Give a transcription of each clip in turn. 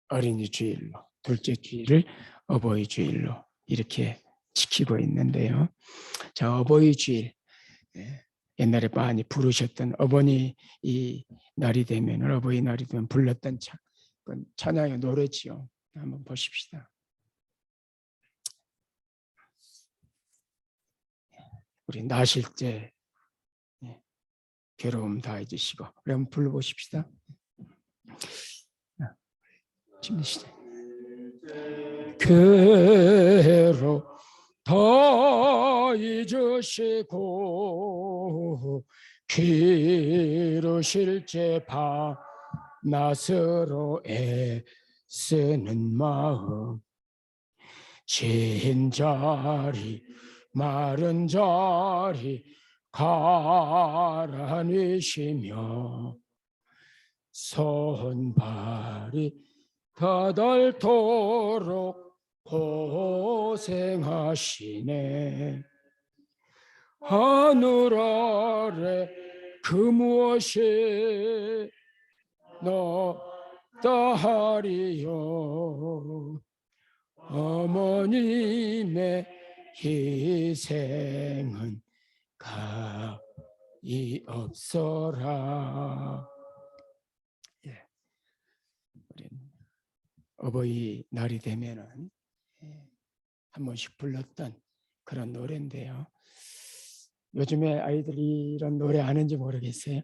어린이 주일로, 둘째 주일을 어버이 주일로 이렇게 지키고 있는데요. 자, 어버이 주일, 옛날에 많이 부르셨던 어머니 이 날이 되면, 어버이 날이 되면 불렀던 찬양의 노래지요. 한번 보십시다. 우리 나실 때 괴로움 다 잊으시고, 우리 한번 불러보십시다. 힘내시죠. 괴로움 다 잊으시고 기르실 밤낮으로 애쓰는 마음, 진 자리 마른 자리 가라니시며 손발이 더닳도록 고생하시네. 하늘 아래 그 무엇이 높다하리요. 어머님의 희생은 가히 없어라. 어버이 날이 되면은 한 번씩 불렀던 그런 노래인데요. 요즘에 아이들이 이런 노래 아는지 모르겠어요.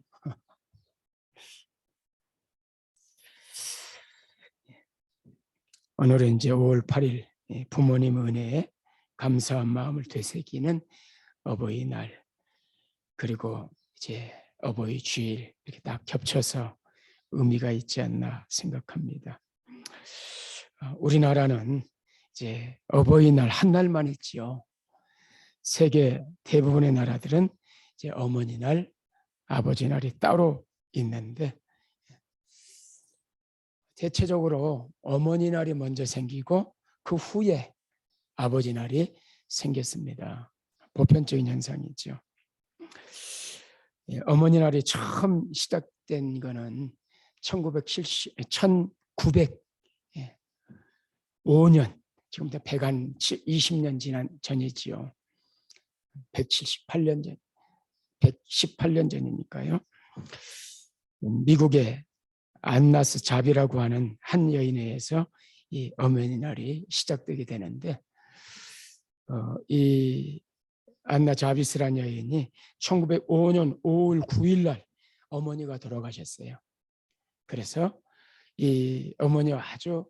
오늘은 이제 5월 8일 부모님 은혜에 감사한 마음을 되새기는 어버이날, 그리고 이제 어버이 주일 이렇게 딱 겹쳐서 의미가 있지 않나 생각합니다. 우리나라는 이제 어버이날 한 날만 있지요. 세계 대부분의 나라들은 이제 어머니 날, 아버지 날이 따로 있는데 대체적으로 어머니 날이 먼저 생기고 그 후에 아버지 날이 생겼습니다. 보편적인 현상이죠. 어머니 날이 처음 시작된 거는 1905년, 지금부터 120년 지난 전이지요. 178년 전, 118년 전이니까요. 미국의 안나스 자비라고 하는 한 여인에 의해서 이 어머니 날이 시작되게 되는데, 이 안나 자비스라는 여인이 1905년 5월 9일 날 어머니가 돌아가셨어요. 그래서 이 어머니와 아주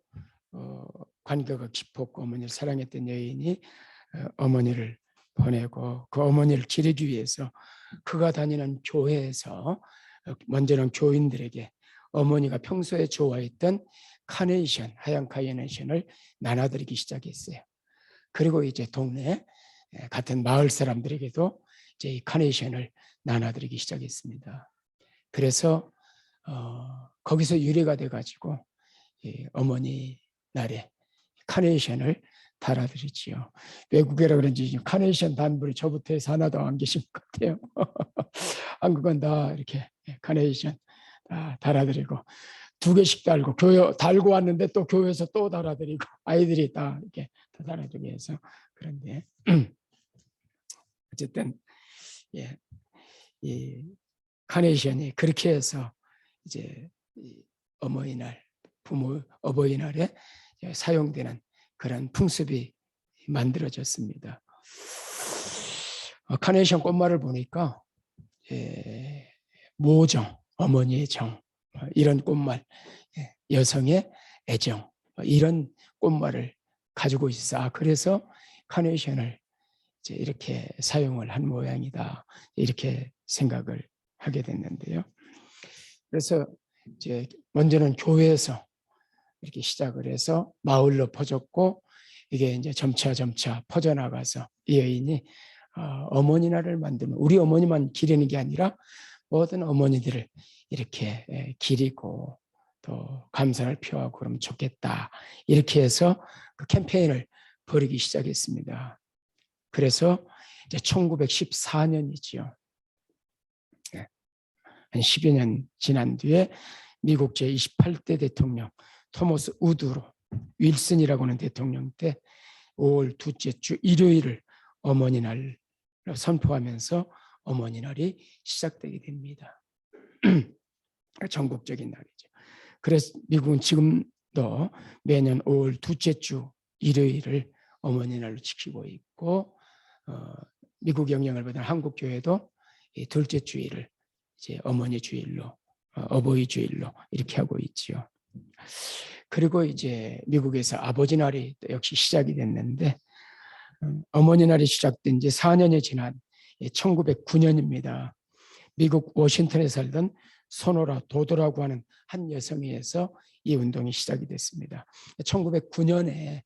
관계가 깊었고 어머니를 사랑했던 여인이 어머니를 보내고 그 어머니를 기리기 위해서 그가 다니는 교회에서 먼저는 교인들에게 어머니가 평소에 좋아했던 카네이션, 하얀 카네이션을 나눠드리기 시작했어요. 그리고 이제 동네 같은 마을 사람들에게도 이제 이 카네이션을 나눠드리기 시작했습니다. 그래서 거기서 유래가 돼가지고 어머니 날에 카네이션을 달아드리지요. 외국이라 그런지 카네이션 단물이 저부터 해서 하나도 안 계신 것 같아요. 한국은 다 이렇게 카네이션 다 달아드리고 2개씩 달고 달고 왔는데 또 교회에서 또 달아드리고 아이들이 다 이렇게 다 달아주기 위해서. 그런데 어쨌든 이 카네이션이 그렇게 해서 이제 어머니날, 어버이날에 사용되는 그런 풍습이 만들어졌습니다. 카네이션 꽃말을 보니까 모정, 어머니의 정, 이런 꽃말, 여성의 애정, 이런 꽃말을 가지고 있어. 그래서 카네이션을 이제 이렇게 사용을 한 모양이다, 이렇게 생각을 하게 됐는데요. 그래서 이제 먼저는 교회에서 이렇게 시작을 해서 마을로 퍼졌고, 이게 이제 점차 퍼져나가서 이 여인이 어머니 날을 만들면 우리 어머니만 기리는 게 아니라 모든 어머니들을 이렇게 기리고 또 감사를 표하고 그러면 좋겠다, 이렇게 해서 그 캠페인을 벌이기 시작했습니다. 그래서 이제 1914년이지요. 한 10여 년 지난 뒤에 미국 제28대 대통령 토머스 우드로 윌슨이라고 하는 대통령 때 5월 둘째 주 일요일을 어머니 날로 선포하면서 어머니 날이 시작되게 됩니다. 전국적인 날이죠. 그래서 미국은 지금도 매년 5월 둘째 주 일요일을 어머니 날로 지키고 있고, 미국 영향을 받은 한국 교회도 이 둘째 주일을 이제 어머니 주일로, 어버이 주일로 이렇게 하고 있지요. 그리고 이제 미국에서 아버지 날이 역시 시작이 됐는데, 어머니 날이 시작된 지 4년이 지난 1909년입니다. 미국 워싱턴에 살던 소노라 도도라고 하는 한 여성에 의해서 이 운동이 시작이 됐습니다. 1909년에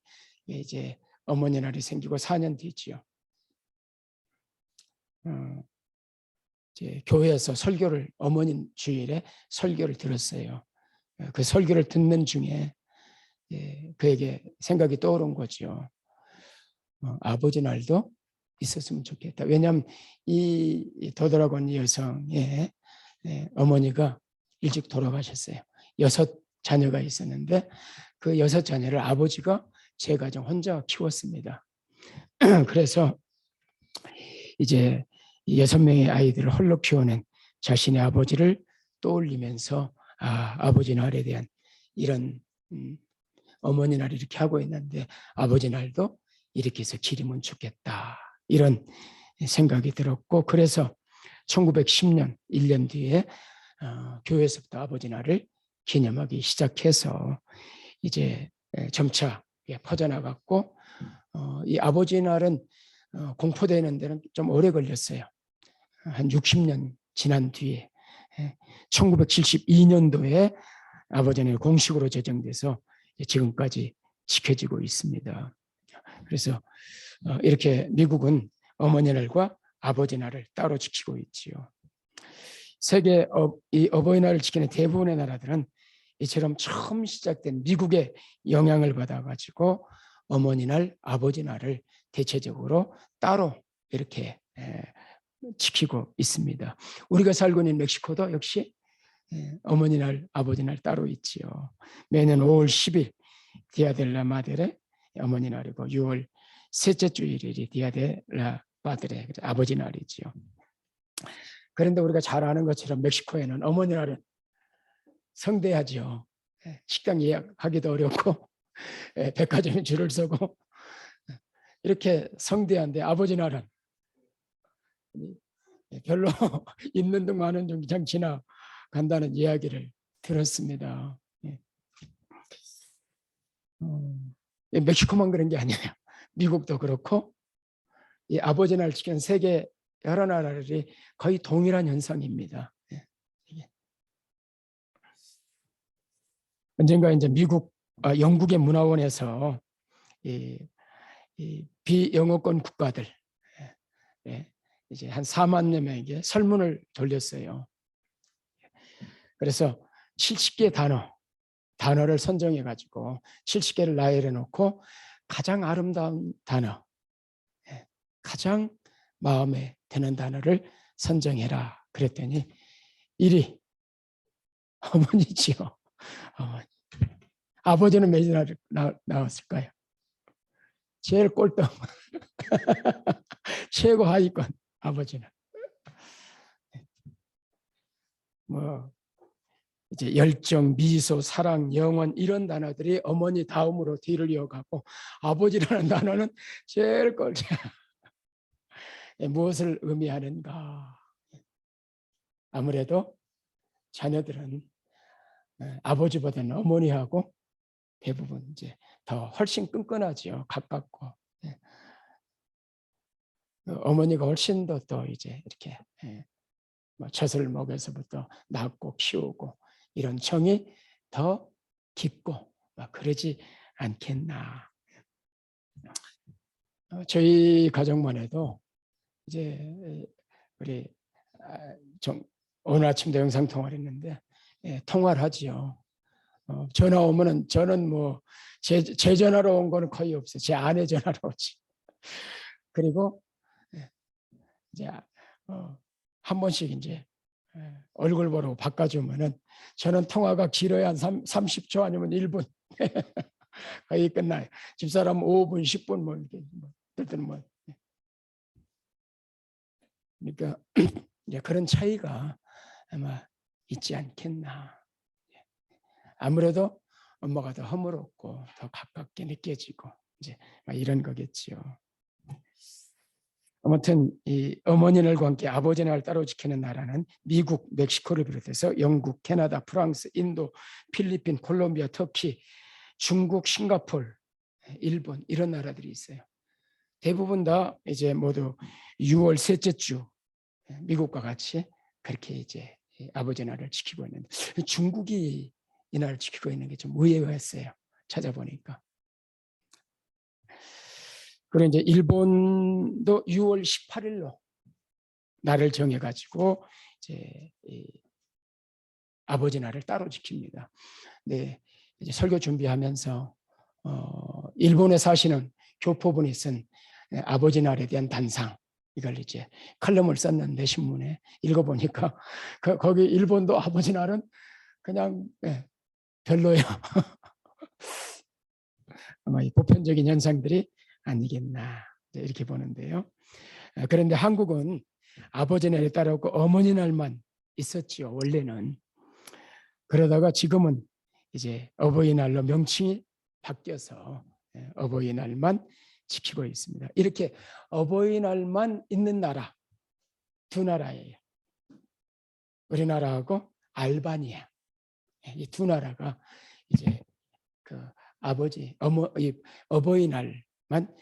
이제 어머니 날이 생기고 4년 뒤지요. 이제 교회에서 설교를, 어머니 주일에 설교를 들었어요. 그 설교를 듣는 중에 그에게 생각이 떠오른 거죠. 아버지 날도 있었으면 좋겠다. 왜냐하면 이 도도라고 하는 여성의 어머니가 일찍 돌아가셨어요. 6 자녀가 있었는데 그 6 자녀를 아버지가 제 가정 혼자 키웠습니다. 그래서 이제 6명의 아이들을 홀로 키워낸 자신의 아버지를 떠올리면서 아버지 날에 대한 이런 어머니 날 이렇게 하고 있는데 아버지 날도 이렇게 해서 기리면 좋겠다, 이런 생각이 들었고, 그래서 1910년 1년 뒤에 교회에서부터 아버지 날을 기념하기 시작해서 이제 점차 퍼져나갔고, 이 아버지 날은 공포되는 데는 좀 오래 걸렸어요. 한 60년 지난 뒤에 1972년도에 아버지 날이 공식으로 제정돼서 지금까지 지켜지고 있습니다. 그래서 이렇게 미국은 어머니 날과 아버지 날을 따로 지키고 있지요. 세계 이 어버이날을 지키는 대부분의 나라들은 이처럼 처음 시작된 미국의 영향을 받아가지고 어머니 날, 아버지 날을 대체적으로 따로 이렇게 지키고 있습니다. 우리가 살고 있는 멕시코도 역시 어머니 날, 아버지 날 따로 있지요. 매년 5월 10일 디아델라 마데레 어머니 날이고 6월 셋째 주일이 디아델라 마데레 아버지 날이지요. 그런데 우리가 잘 아는 것처럼 멕시코에는 어머니 날은 성대하지요. 식당 예약하기도 어렵고 백화점에 줄을 서고 이렇게 성대한데 아버지 날은 별로 있는 둥 마는 둥 그냥 지나간다는 이야기를 들었습니다. 멕시코만 그런 게 아니에요. 미국도 그렇고 이 아버지 날 지키는 세계 여러 나라들이 거의 동일한 현상입니다. 언젠가 이제 영국의 문화원에서 이 비영어권 국가들 이제 한 4만여 명에게 설문을 돌렸어요. 그래서 70개 단어를 선정해 가지고 70개를 나열해 놓고 가장 아름다운 단어, 가장 마음에 드는 단어를 선정해라 그랬더니 1위 어머니지요. 어머니. 아버지는 몇 날 나왔을까요? 제일 꼴등. 최고 하위권 아버지는. 뭐 이제 열정, 미소, 사랑, 영원 이런 단어들이 어머니 다음으로 뒤를 이어가고 아버지라는 단어는 제일 꼴찌. 무엇을 의미하는가? 아무래도 자녀들은 아버지보다는 어머니하고 대부분 이제 더 훨씬 끈끈하지요. 가깝고 어머니가 훨씬 더 또 이제 이렇게 젖을 먹여서부터 낳고 키우고 이런 정이 더 깊고 그러지 않겠나. 저희 가정만 해도 이제 우리 오늘 아침도 영상 통화를 했는데 통화를 하지요. 전화 오면은 저는 뭐 제 전화로 온 거는 거의 없어요. 제 아내 전화로 오지. 그리고 이제 한 번씩 이제 얼굴 보러 바꿔주면은 저는 통화가 길어야 한 30초 아니면 1분 거의 끝나요. 집사람 5분, 10분 뭐 이렇게 뭐. 그러니까 이제 그런 차이가 아마 있지 않겠나. 아무래도 엄마가 더 허물었고 더 가깝게 느껴지고 이제 이런 거겠지요. 아무튼 이 어머니날과 함께 아버지날 따로 지키는 나라는 미국, 멕시코를 비롯해서 영국, 캐나다, 프랑스, 인도, 필리핀, 콜롬비아, 터키, 중국, 싱가포르, 일본 이런 나라들이 있어요. 대부분 다 이제 모두 6월 셋째 주 미국과 같이 그렇게 이제 아버지 날을 지키고 있는데 중국이 이 날을 지키고 있는 게 좀 의외였어요. 찾아보니까. 그리고 이제 일본도 6월 18일로 날을 정해가지고 이제 아버지 날을 따로 지킵니다. 네, 이제 설교 준비하면서 일본에 사시는 교포분이 쓴 아버지 날에 대한 단상 이걸 이제 칼럼을 썼는데 신문에 읽어보니까 거기 일본도 아버지 날은 그냥 별로예요. 아마 이 보편적인 현상들이 아니겠나 이렇게 보는데요. 그런데 한국은 아버지 날에 따르고 어머니 날만 있었지요. 원래는. 그러다가 지금은 이제 어버이날로 명칭이 바뀌어서 어버이날만 지키고 있습니다. 이렇게 어버이날만 있는 나라 두 나라예요. 우리나라하고 알바니아. 이 두 나라가 이제 그 어버이날만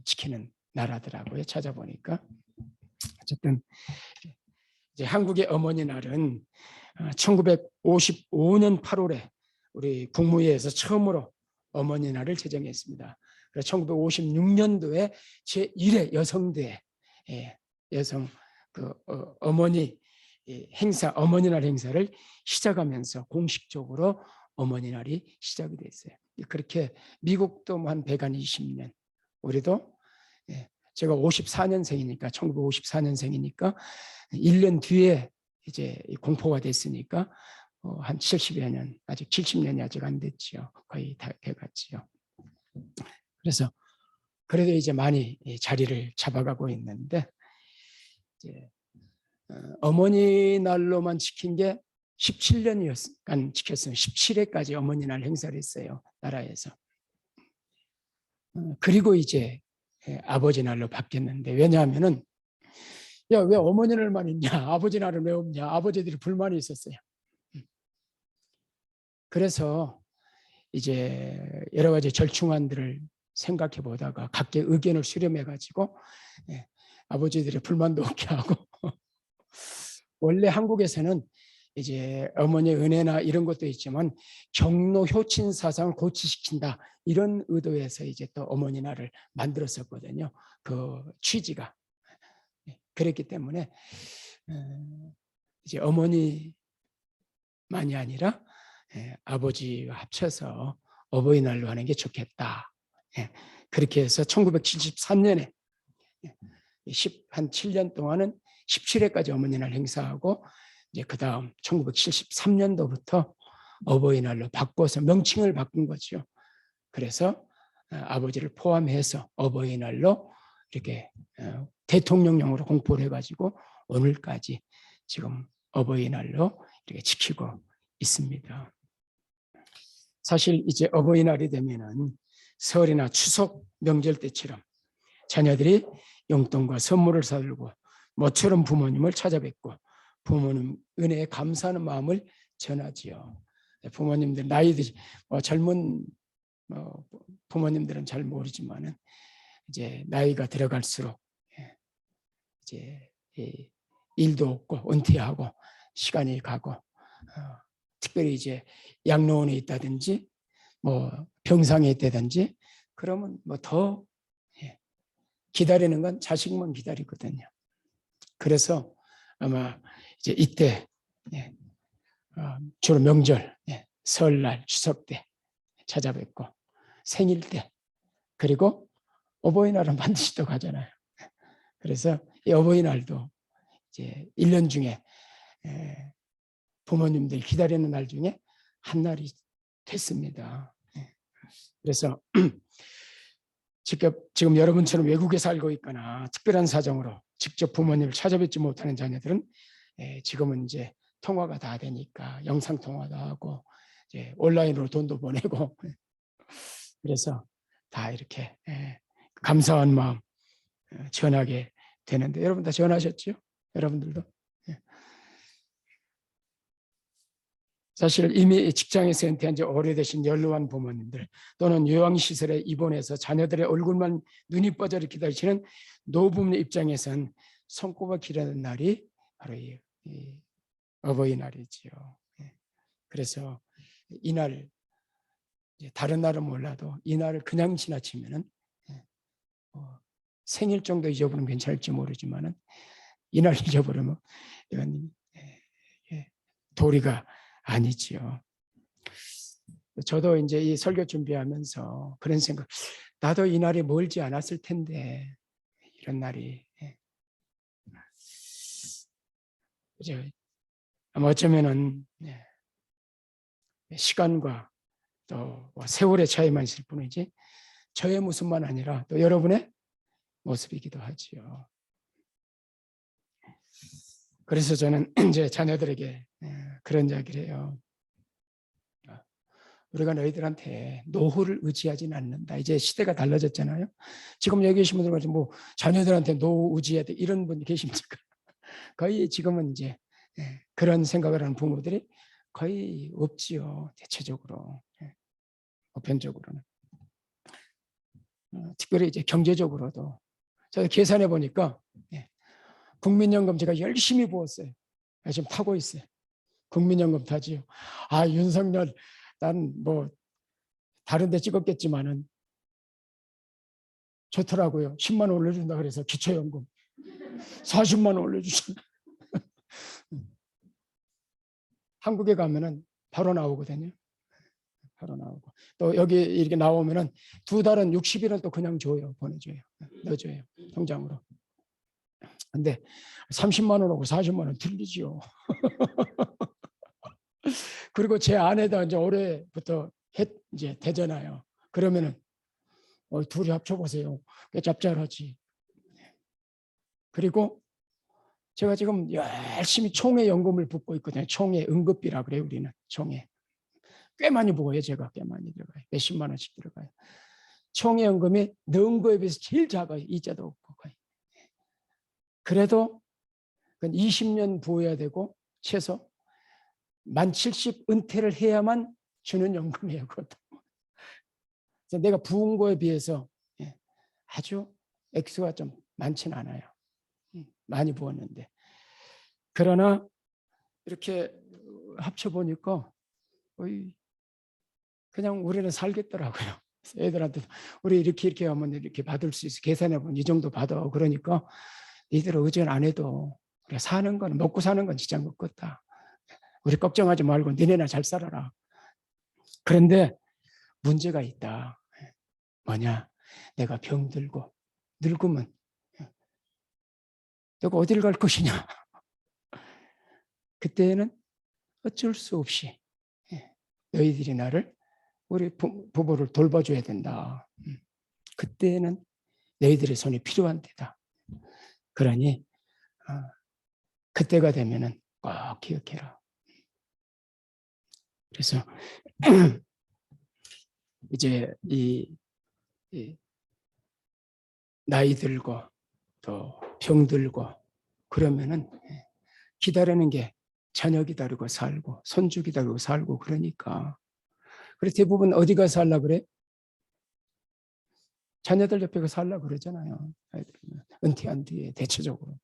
지키는 나라더라고요. 찾아보니까. 어쨌든 이제 한국의 어머니 날은 1955년 8월에 우리 국무회에서 처음으로 어머니 날을 제정했습니다. 그래서 1956년도에 제1회 여성대회 여성 어머니 행사, 어머니 날 행사를 시작하면서 공식적으로 어머니 날이 시작이 됐어요. 그렇게 미국도 한 120년, 우리도 제가 54년생이니까 1954년생이니까 1년 뒤에 이제 공포가 됐으니까 한 70여 년, 아직 70년이 아직 안 됐지요. 거의 다 돼갔지요. 그래서 그래도 이제 많이 자리를 잡아가고 있는데 이제 어머니 날로만 지킨 게 17년이었으니까 지켰어요. 17회까지 어머니 날 행사를 했어요. 나라에서. 그리고 이제 아버지 날로 바뀌었는데 왜냐하면은 야, 왜 어머니 날만 있냐? 아버지 날은 왜 없냐? 아버지들이 불만이 있었어요. 그래서 이제 여러 가지 절충안들을 생각해 보다가 각계 의견을 수렴해 가지고 아버지들의 불만도 없게 하고 원래 한국에서는 이제 어머니의 은혜나 이런 것도 있지만 경로 효친 사상을 고취시킨다 이런 의도에서 이제 또 어머니 날을 만들었었거든요. 그 취지가 그랬기 때문에 이제 어머니만이 아니라 아버지와 합쳐서 어버이날로 하는 게 좋겠다. 그렇게 해서 1973년에 한 7년 동안은 17회까지 어머니날 행사하고 이제 그 다음 1973년도부터 어버이날로 바꿔서 명칭을 바꾼 거죠. 그래서 아버지를 포함해서 어버이날로 이렇게 대통령령으로 공포를 해가지고 오늘까지 지금 어버이날로 이렇게 지키고 있습니다. 사실 이제 어버이날이 되면은 설이나 추석 명절 때처럼 자녀들이 용돈과 선물을 사들고 모처럼 부모님을 찾아뵙고 부모님 은혜에 감사하는 마음을 전하지요. 부모님들 나이들이 젊은 부모님들은 잘 모르지만은 이제 나이가 들어갈수록 이제 일도 없고 은퇴하고 시간이 가고 특별히 이제 양로원에 있다든지 뭐 병상에 있다든지 그러면 뭐 더 기다리는 건 자식만 기다리거든요. 그래서 아마 이제 이때 주로 명절, 설날, 추석 때 찾아뵙고 생일 때 그리고 어버이날은 반드시 또 가잖아요. 그래서 이 어버이날도 이제 1년 중에 부모님들이 기다리는 날 중에 한 날이 됐습니다. 그래서 지금 여러분처럼 외국에 살고 있거나 특별한 사정으로 직접 부모님을 찾아뵙지 못하는 자녀들은 지금은 이제 통화가 다 되니까 영상 통화도 하고 이제 온라인으로 돈도 보내고 그래서 다 이렇게 감사한 마음 전하게 되는데 여러분 다 전하셨죠? 여러분들도 사실 이미 직장에서 은퇴한 지 오래되신 연로한 부모님들 또는 요양시설에 입원해서 자녀들의 얼굴만 눈이 뻐저리 기다리시는 노부모의 입장에선 손꼽아 기다리는 날이 바로 이 어버이날이지요. 그래서 이날 다른 날은 몰라도 이 날을 그냥 지나치면은 생일 정도 잊어버리면 괜찮을지 모르지만은 이날 잊어버리면 이건 도리가 아니지요. 저도 이제 이 설교 준비하면서 그런 생각, 나도 이 날이 멀지 않았을 텐데 이런 날이 아마 어쩌면은 시간과 또 세월의 차이만 있을 뿐이지 저의 모습만 아니라 또 여러분의 모습이기도 하지요. 그래서 저는 이제 자녀들에게 그런 이야기를 해요. 우리가 너희들한테 노후를 의지하지는 않는다. 이제 시대가 달라졌잖아요. 지금 여기 계신 분들 중에 뭐 자녀들한테 노후 의지해야 돼 이런 분이 계십니까? 거의 지금은 이제 그런 생각을 하는 부모들이 거의 없지요. 대체적으로 보편적으로는 특별히 이제 경제적으로도 제가 계산해 보니까 국민연금 제가 열심히 부었어요. 지금 타고 있어요. 국민연금 타지요. 아 윤석열 난 뭐 다른 데 찍었겠지만은 좋더라고요. 10만 원 올려준다 그래서 기초연금 40만 원 올려주잖아요. 한국에 가면은 바로 나오거든요. 바로 나오고 또 여기 이렇게 나오면은 2달은 60일은 또 그냥 줘요. 보내줘요. 넣어줘요. 통장으로. 근데 30만 원하고 40만 원 틀리지요. 그리고 제 아내도 이제 올해부터 이제 되잖아요. 그러면은 둘이 합쳐보세요. 꽤 짭짤하지. 그리고 제가 지금 열심히 총회 연금을 붓고 있거든요. 총회 응급비라 그래요. 우리는 총회. 꽤 많이 부어요. 제가 꽤 많이 들어가요. 몇십만 원씩 들어가요. 총회 연금이 넣은 거에 비해서 제일 작아요. 이자도 없고 거의. 그래도 20년 부어야 되고 최소 만 70 은퇴를 해야만 주는 연금이에요. 그것도. 내가 부은 거에 비해서 아주 액수가 좀 많지는 않아요. 많이 부었는데. 그러나 이렇게 합쳐보니까 그냥 우리는 살겠더라고요. 애들한테 우리 이렇게 하면 이렇게 받을 수 있어. 계산해보면 이 정도 받아. 그러니까 니들 의존 안 해도 우리가 사는 건 먹고 사는 건 지장 없겠다. 우리 걱정하지 말고 니네나 잘 살아라. 그런데 문제가 있다. 뭐냐? 내가 병들고 늙으면 내가 어딜 갈 것이냐? 그때는 어쩔 수 없이 너희들이 나를 우리 부부를 돌봐줘야 된다. 그때는 너희들의 손이 필요한 때다. 그러니 그때가 되면은 꼭 기억해라. 그래서 이제 이 나이 들고 또 병들고 그러면은 기다리는 게 자녀 기다리고 살고 손주 기다리고 살고 그러니까 그래서 대부분 어디 가서 살라 그래? 자녀들 옆에 가서 살라 그러잖아요. 은퇴한 뒤에 대체적으로.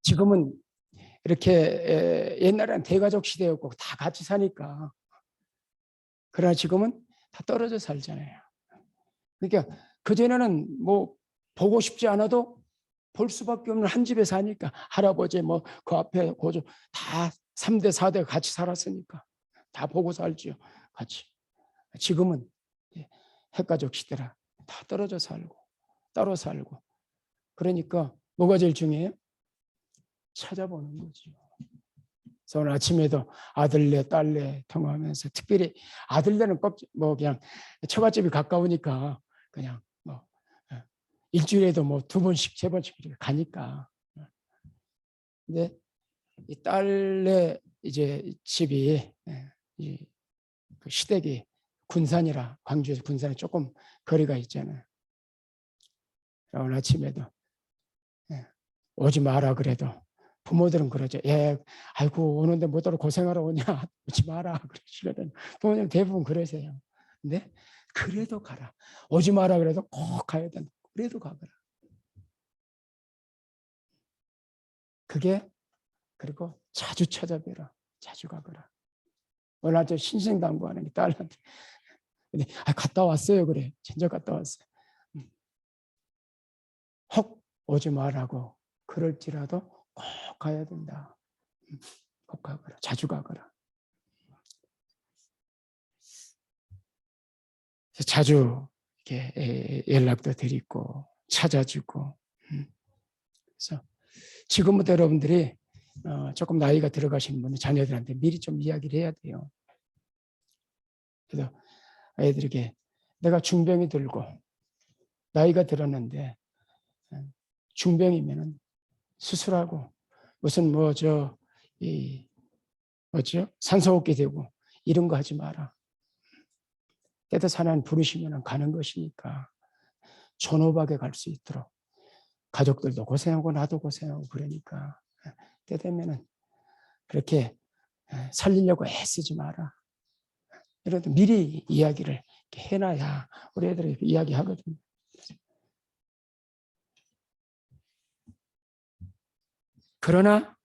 지금은 이렇게 옛날에는 대가족 시대였고 다 같이 사니까 그러나 지금은 다 떨어져 살잖아요. 그러니까 그전에는 뭐 보고 싶지 않아도 볼 수밖에 없는 한 집에 사니까 할아버지 뭐 그 앞에 고조 다 3대 4대 같이 살았으니까 다 보고 살지요. 같이. 지금은 핵가족 시대라 다 떨어져 살고 따로 살고 그러니까 뭐가 제일 중요해요? 찾아보는 거죠. 그래서 오늘 아침에도 아들네 딸네 통화하면서 특별히 아들네는 꼭 뭐 그냥 처갓집이 가까우니까 그냥 뭐 일주일에도 뭐 2번씩 3번씩 가니까. 근데 이 딸네 이제 집이 이 시댁이 군산이라, 광주에서 군산에 조금 거리가 있잖아요. 오늘 아침에도 오지 마라 그래도 부모들은 그러죠. 아이고 오는데 뭐더러 고생하러 오냐, 오지 마라 그러시거든요. 부모님 대부분 그러세요. 근데 그래도 가라. 오지 마라 그래도 꼭 가야 된다. 그래도 가거라. 그게, 그리고 자주 찾아뵈라. 자주 가거라. 오늘 아침 신생당부하는 게 딸한테. 근데 갔다 왔어요 그래. 진짜 갔다 왔어요. 혹 오지 말라고 그럴지라도 꼭 가야 된다. 꼭 가거라. 자주 가거라. 자주 이렇게 연락도 드리고 찾아주고. 그래서 지금부터 여러분들이 조금 나이가 들어가시는 분은 자녀들한테 미리 좀 이야기를 해야 돼요. 그래서 아이들에게 내가 중병이 들고 나이가 들었는데 중병이면은 수술하고 무슨 뭐죠 산소호흡기 되고 이런 거 하지 마라. 때도 하나님 부르시면 가는 것이니까 존엄하게 갈 수 있도록. 가족들도 고생하고 나도 고생하고 그러니까 때 되면은 그렇게 살리려고 애쓰지 마라. 이래도 미리 이야기를 해놔야 우리 애들이 이야기하거든요. 그러나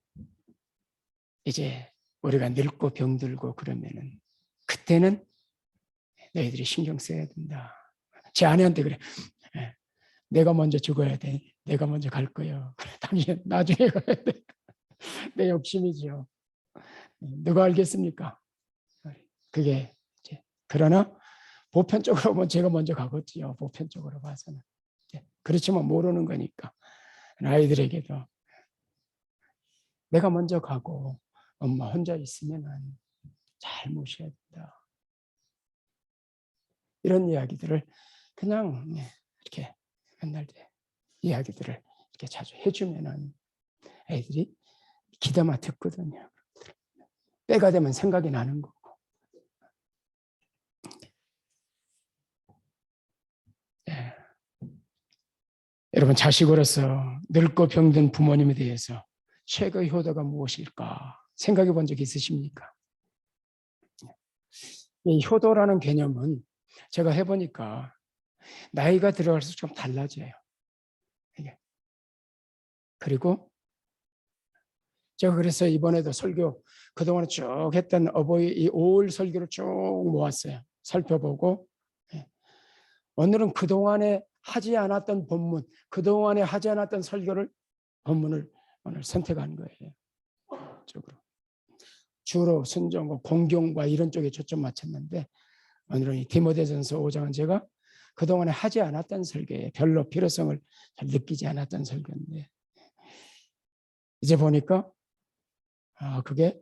이제 우리가 늙고 병들고 그러면은 그때는 너희들이 신경 써야 된다. 제 아내한테 그래. 내가 먼저 죽어야 돼. 내가 먼저 갈 거예요. 당신 나중에 가야 돼. 내 욕심이죠. 누가 알겠습니까? 그게 이제 그러나 보편적으로 보면 제가 먼저 가겠지요. 보편적으로 봐서는. 그렇지만 모르는 거니까 아이들에게도 내가 먼저 가고 엄마 혼자 있으면 잘 모셔야 된다. 이런 이야기들을 그냥 이렇게 맨날 이야기들을 이렇게 자주 해주면은 애들이 기대만 듣거든요. 때가 되면 생각이 나는 거고. 여러분 자식으로서 늙고 병든 부모님에 대해서 최고의 효도가 무엇일까 생각해 본 적 있으십니까? 이 효도라는 개념은 제가 해보니까 나이가 들어갈수록 좀 달라져요. 그리고 제가 그래서 이번에도 설교 그동안 쭉 했던 어버이 이 5월 설교를 쭉 모았어요. 살펴보고 오늘은 그동안에 하지 않았던 본문, 그동안에 하지 않았던 설교를 본문을 오늘 선택한 거예요. 쪽으로. 주로 순종과 공경과 이런 쪽에 초점 맞췄는데 오늘은 이 디모데전서 5장은 제가 그동안에 하지 않았던 설교에 별로 필요성을 잘 느끼지 않았던 설교인데 이제 보니까 그게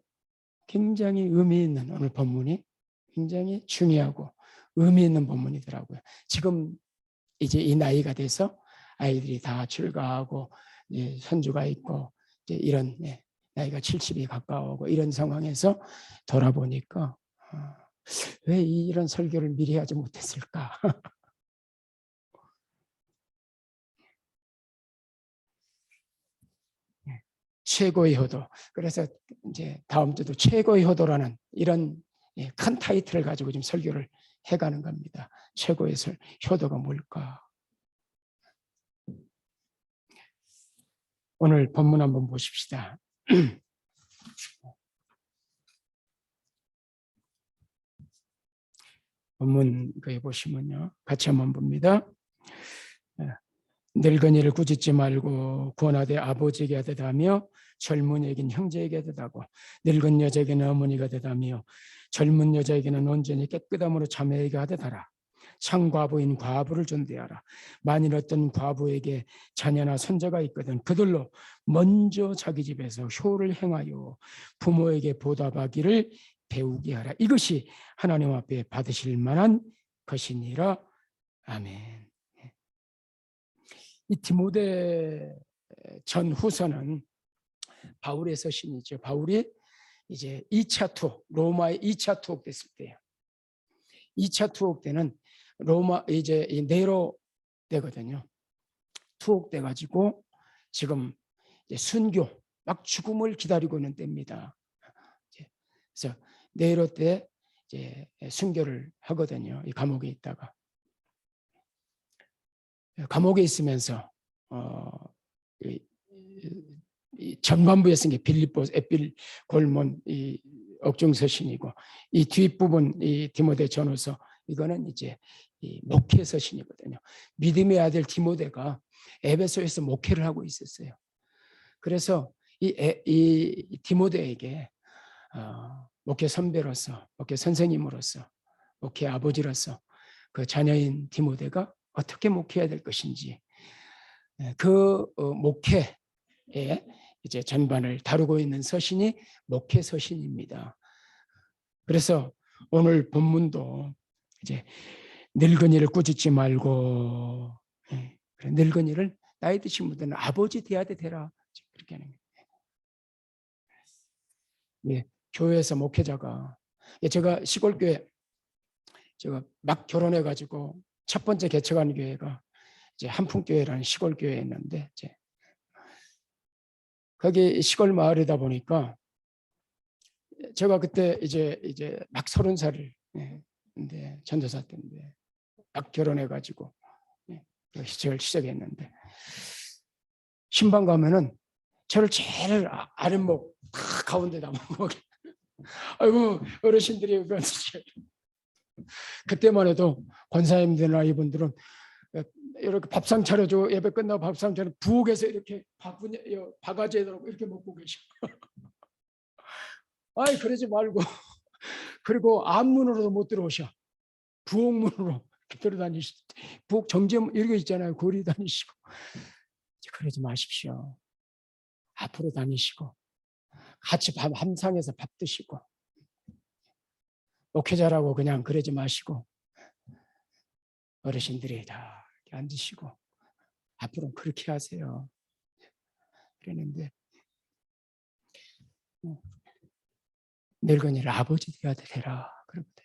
굉장히 의미 있는 오늘 본문이 굉장히 중요하고 의미 있는 본문이더라고요. 지금 이제 이 나이가 돼서 아이들이 다 출가하고 손주가 있고 이제 이런 나이가 70이 가까워오고 이런 상황에서 돌아보니까 왜 이런 설교를 미리 하지 못했을까? 최고의 효도. 그래서 이제 다음 주도 최고의 효도라는 이런 큰 타이틀을 가지고 지금 설교를 해가는 겁니다. 최고의 효도가 뭘까? 오늘 본문 한번 보십시다. 본문 거기 보시면요. 같이 한번 봅니다. 늙은이를 꾸짖지 말고 구원하되 아버지에게 하듯하며 젊은이에게는 형제에게 하듯하고 늙은 여자에게는 어머니가 하듯하며 젊은 여자에게는 온전히 깨끗함으로 자매에게 하듯하라. 창과부인 과부를 존대하라. 만일 어떤 과부에게 자녀나 손자가 있거든 그들로 먼저 자기 집에서 효를 행하여 부모에게 보답하기를 배우게 하라. 이것이 하나님 앞에 받으실 만한 것이니라. 아멘. 이 디모데 전 후서는 바울의 서신이죠. 바울이 이제 2차 투옥, 로마의 2차 투옥 됐을 때예요. 2차 투옥 때는 로마 이제 네로 되거든요. 투옥돼 가지고 지금 이제 순교 막 죽음을 기다리고 있는 때입니다. 그래서 네로 때 이제 순교를 하거든요. 이 감옥에 있다가 감옥에 있으면서 이 전반부에 쓴 게 빌립보, 에필, 골몬, 이 억중서신이고 이 뒷부분 이 디모데 전후서 이거는 이제 이 목회 서신이거든요. 믿음의 아들 디모데가 에베소에서 목회를 하고 있었어요. 그래서 이 디모데에게 목회 선배로서, 목회 선생님으로서, 목회 아버지로서 그 자녀인 디모데가 어떻게 목회해야 될 것인지 그 목회에 이제 전반을 다루고 있는 서신이 목회 서신입니다. 그래서 오늘 본문도 이제 늙은이를 꾸짖지 말고 늙은이를 나이 드신 분들은 아버지 대하되 되라 그렇게 하는 거예요. 예, 교회에서 목회자가 제가 시골교회 제가 막 결혼해가지고 첫 번째 개척한 교회가 이제 한풍교회라는 시골교회였는데 이제 거기 시골 마을이다 보니까 제가 그때 이제 막 30살을 근데 전도사 때인데 막 결혼해가지고 시작을 시작했는데 신방 가면은 저를 제일 아랫목 다 가운데다 먹게. 아이고 어르신들이 그때만 해도 권사님들이나 이분들은 이렇게 밥상 차려줘 예배 끝나고 밥상 차려 부엌에서 이렇게 바가지에 넣고 이렇게 먹고 계시고 아이 그러지 말고 그리고 앞문으로도 못 들어오셔 부엌문으로 들어다니시고 부엌 정점 이렇게 있잖아요 거리 다니시고 그러지 마십시오. 앞으로 다니시고 같이 밥 함상에서 밥 드시고 목회자라고 그냥 그러지 마시고 어르신들이 다 앉으시고 앞으로 그렇게 하세요. 그랬는데 늙은이를 아버지 대해야 되라 그러거든.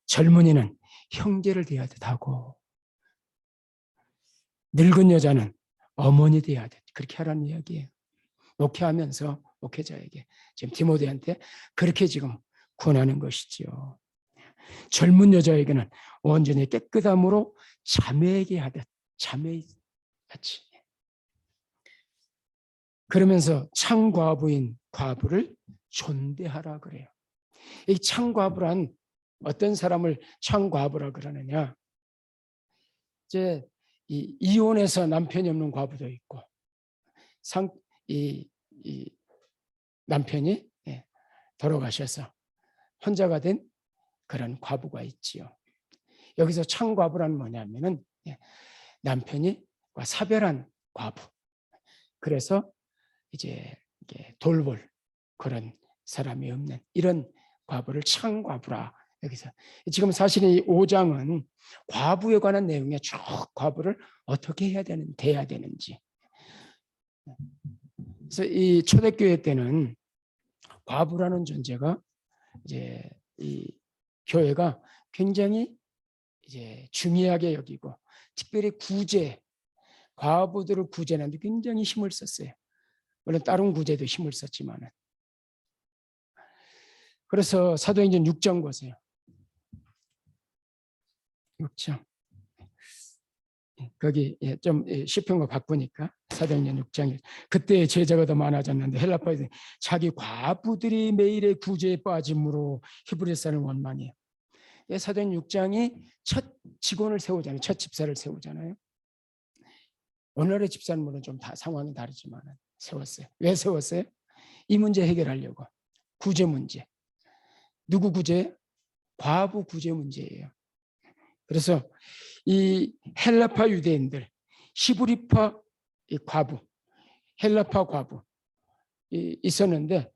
젊은이는 형제를 대해야 되고 늙은 여자는 어머니 대해야 돼. 그렇게 하라는 이야기예요. 목회하면서 목회자에게 지금 디모데한테 그렇게 지금 권하는 것이지요. 젊은 여자에게는 온전히 깨끗함으로 자매에게 하듯 자매같이 그러면서 창과부인 과부를 존대하라 그래요. 이 창과부란 어떤 사람을 창과부라 그러느냐? 이제 이혼해서 남편이 없는 과부도 있고, 이 남편이 돌아가셔서 혼자가 된 그런 과부가 있지요. 여기서 창과부란 뭐냐면은 남편이 사별한 과부. 그래서 이제 돌볼 그런 사람이 없는 이런 과부를 창과부라. 여기서 지금 사실 이 5장은 과부에 관한 내용에 쭉 과부를 어떻게 돼야 되는지. 그래서 이 초대교회 때는 과부라는 존재가 이제 이 교회가 굉장히 이제 중요하게 여기고 특별히 과부들을 구제하는데 굉장히 힘을 썼어요. 물론 다른 구제도 힘을 썼지만은. 그래서 사도행전 6장 보세요. 6장. 거기 좀 시편 거 바꾸니까 사도행전 6장. 그때 제자가 더 많아졌는데 헬라파에서 자기 과부들이 매일의 구제에 빠짐으로 히브리서는 원망이에요. 사도행전 6장이 첫 직원을 세우잖아요. 첫 집사를 세우잖아요. 오늘의 집사는 물론 좀 상황은 다르지만 세웠어요. 왜 세웠어요? 이 문제 해결하려고. 구제 문제. 누구 구제? 과부 구제 문제예요. 그래서 이 헬라파 유대인들, 히브리파 과부, 헬라파 과부 있었는데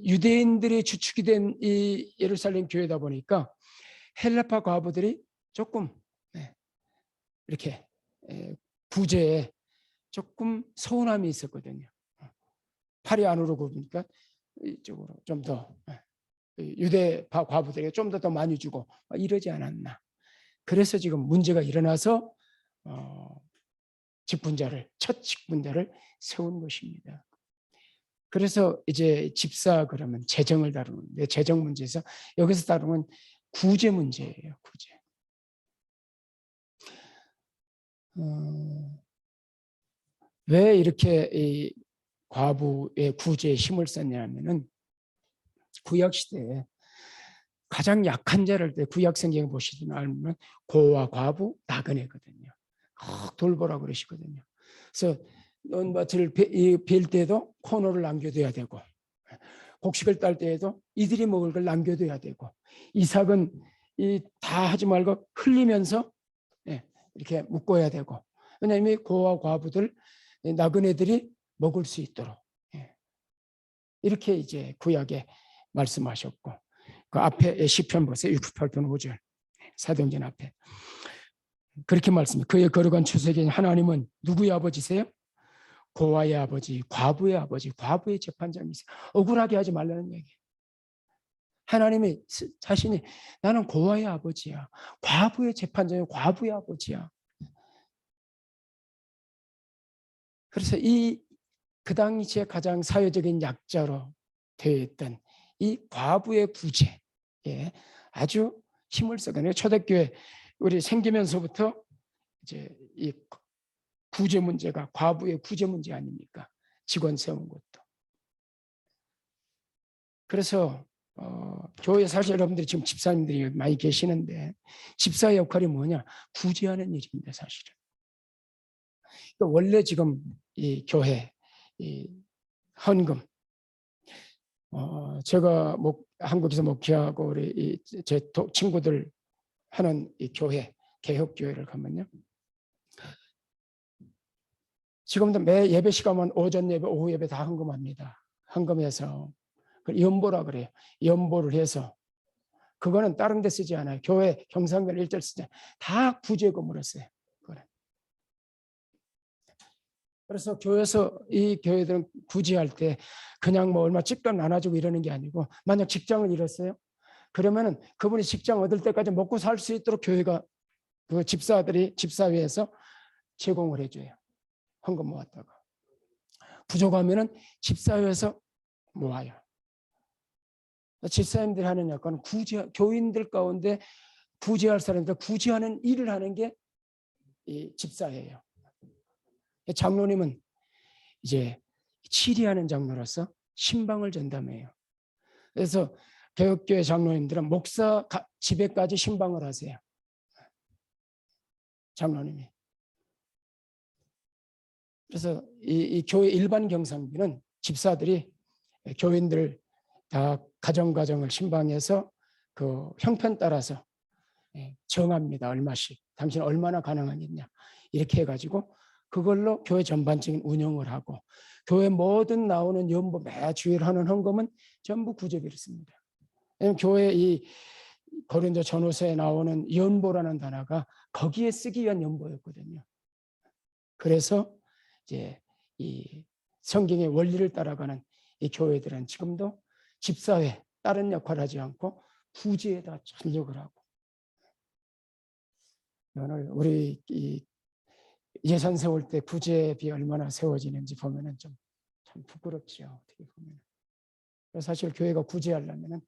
유대인들의 주축이 된 이 예루살렘 교회다 보니까 헬라파 과부들이 조금 이렇게 구제에 조금 서운함이 있었거든요. 팔이 안으로 굽으니까 이쪽으로 좀 더 유대파 과부들에게 좀 더 많이 주고 이러지 않았나. 그래서 지금 문제가 일어나서 첫 직분자를 세운 것입니다. 그래서 이제 집사 그러면 재정을 다루는데 재정 문제에서 여기서 다루는 구제 문제예요. 구제. 왜 이렇게 이 과부의 구제에 힘을 썼냐면은 구약 시대에 가장 약한 자를 때 구약 성경 보시면 알면 고와 과부 나그네거든요. 돌보라 그러시거든요. 그래서 논밭을 빌 때도 코너를 남겨둬야 되고 곡식을 딸 때에도 이들이 먹을 걸 남겨둬야 되고 이삭은 다 하지 말고 흘리면서 이렇게 묶어야 되고 왜냐하면 고와 과부들 나그네들이 먹을 수 있도록 이렇게 이제 구약에 말씀하셨고 그 앞에 시편 보세요. 68편 5절 사도행전 앞에 그렇게 말씀해. 그의 거룩한 추수에게 하나님은 누구의 아버지세요? 고아의 아버지, 과부의 아버지, 과부의 재판장이세요. 억울하게 하지 말라는 얘기. 하나님이 자신이 나는 고아의 아버지야. 과부의 재판장이야. 과부의 아버지야. 그래서 그 당시에 가장 사회적인 약자로 되어 있던 이 과부의 구제에 아주 힘을 써가는 초대교회 우리 생기면서부터 이제 이 구제 문제가 과부의 구제 문제 아닙니까? 직원 세운 것도. 그래서 교회 사실 여러분들이 지금 집사님들이 많이 계시는데 집사의 역할이 뭐냐? 구제하는 일입니다, 사실은. 그러니까 원래 지금 이 교회 이 헌금 제가 한국에서 목회하고 우리 제 친구들 하는 이 교회 개혁 교회를 가면요. 지금도 매 예배 시간만 오전 예배, 오후 예배 다 헌금합니다. 헌금해서 연보라 그래요. 연보를 해서 그거는 다른 데 쓰지 않아요. 교회 경상별 일절 쓰지 않아요. 다 구제금으로 써요. 그래서 교회에서 이 교회들은 구제할 때 그냥 얼마 찍돈 나눠주고 이러는 게 아니고 만약 직장을 잃었어요. 그러면은 그분이 직장 얻을 때까지 먹고 살 수 있도록 교회가 그 집사회에서 제공을 해줘요. 헌금 모았다가 부족하면은 집사회에서 모아요. 집사님들이 하는 역할은 교인들 가운데 구제할 사람들 구제하는 일을 하는 게 이 집사예요. 장로님은 이제 치리하는 장로로서 신방을 전담해요. 그래서 개혁교회 장로님들은 목사 집에까지 신방을 하세요. 장로님이. 그래서 이 교회 일반 경상비는 집사들이 교인들 다 가정을 신방해서 그 형편 따라서 정합니다. 얼마씩. 당신 얼마나 가능하겠냐. 이렇게 해가지고 그걸로 교회 전반적인 운영을 하고 교회 모든 나오는 연보 매주일 하는 헌금은 전부 구제비를 씁니다. 왜냐하면 교회 이 고린도 전후서에 나오는 연보라는 단어가 거기에 쓰기 위한 연보였거든요. 그래서 이제 이 성경의 원리를 따라가는 이 교회들은 지금도 집사회 다른 역할을 하지 않고 구제에다 전력을 하고 오늘 우리 이 예산 세울 때 구제비 얼마나 세워지는지 보면은 좀 참 부끄럽지요. 어떻게 보면. 사실 교회가 구제하려면은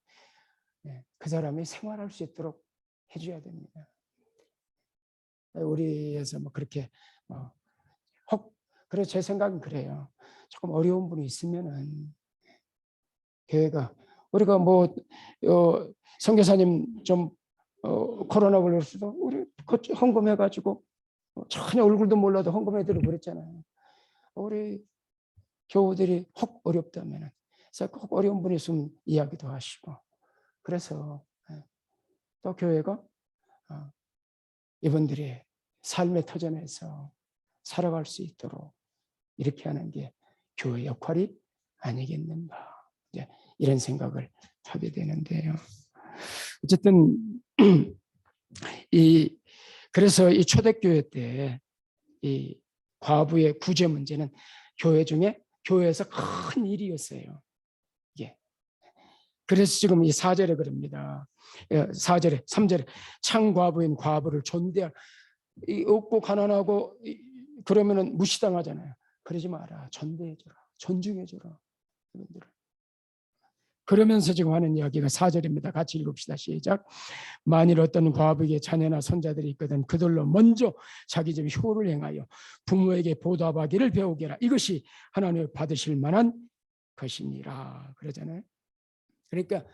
그 사람이 생활할 수 있도록 해줘야 됩니다. 우리에서 그렇게 그래서 제 생각은 그래요. 조금 어려운 분이 있으면은 교회가 우리가 선교사님 좀 코로나 걸렸어도 우리 헌금해가지고 전혀 얼굴도 몰라도 헌금해드리고 그랬잖아요. 우리 교우들이 혹 어렵다면 그래서 꼭 어려운 분이 있으면 이야기도 하시고 그래서 또 교회가 이분들의 삶의 터전에서 살아갈 수 있도록 이렇게 하는 게 교회 역할이 아니겠는가, 이제 이런 생각을 하게 되는데요. 어쨌든 그래서 이 초대교회 때 이 과부의 구제 문제는 교회에서 큰 일이었어요. 예. 그래서 지금 이 4절에 그럽니다. 4절에 3절에 창과부인 과부를 존대할, 없고 가난하고 그러면은 무시당하잖아요. 그러지 마라. 존대해줘라. 존중해줘라. 여러분들을. 그러면서 지금 하는 이야기가 4절입니다. 같이 읽읍시다. 시작. 만일 어떤 과부에게 자녀나 손자들이 있거든 그들로 먼저 자기 집 효를 행하여 부모에게 보답하기를 배우게 하라. 이것이 하나님을 받으실 만한 것이니라. 그러잖아요. 그러니까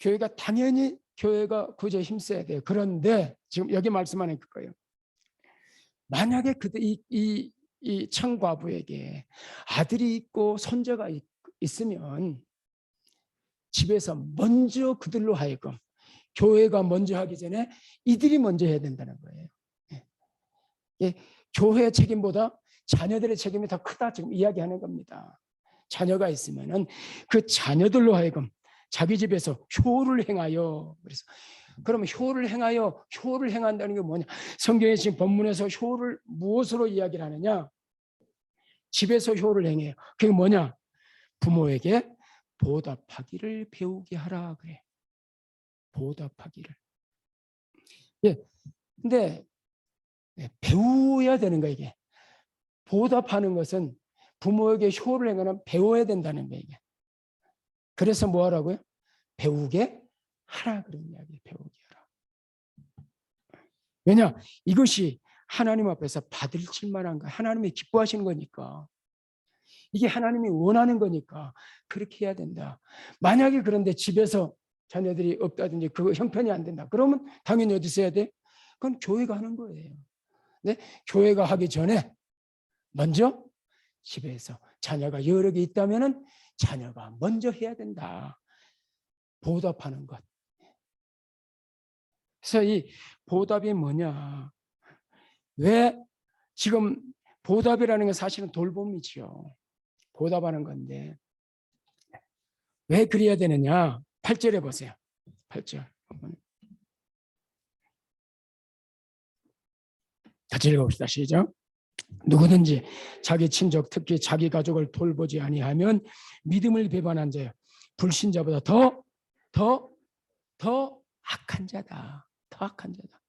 교회가 당연히 교회가 구제에 힘써야 돼요. 그런데 지금 여기 말씀하는 거예요. 만약에 이 창과부에게 아들이 있고 손자가 있으면 집에서 먼저 그들로 하여금, 교회가 먼저 하기 전에 이들이 먼저 해야 된다는 거예요. 예, 교회의 책임보다 자녀들의 책임이 더 크다 지금 이야기하는 겁니다. 자녀가 있으면은 그 자녀들로 하여금 자기 집에서 효를 행하여, 그래서 그러면 효를 행한다는 게 뭐냐? 성경에 지금 본문에서 효를 무엇으로 이야기를 하느냐? 집에서 효를 행해요. 그게 뭐냐? 부모에게 보답하기를 배우게 하라 그래. 보답하기를. 예. 근데 배워야 되는 거 이게. 보답하는 것은 부모에게 효를 행하는 배워야 된다는 거예요. 그래서 뭐 하라고요? 배우게 하라 그런 이야기예요. 배우게 하라. 왜냐? 이것이 하나님 앞에서 받을 만한 거, 하나님이 기뻐하시는 거니까. 이게 하나님이 원하는 거니까 그렇게 해야 된다. 만약에 그런데 집에서 자녀들이 없다든지 그 형편이 안 된다. 그러면 당연히 어디서 해야 돼? 그건 교회가 하는 거예요. 네? 교회가 하기 전에 먼저 집에서 자녀가 여러 개 있다면은 자녀가 먼저 해야 된다. 보답하는 것. 그래서 이 보답이 뭐냐? 왜 지금 보답이라는 게 사실은 돌봄이죠. 보답하는 건데 왜 그래야 되느냐? 8절에 보세요. 8절. 같이 읽어봅시다. 시작. 누구든지 자기 친족 특히 자기 가족을 돌보지 아니하면 믿음을 배반한 자요 불신자보다 더 악한 자다. 더 악한 자다.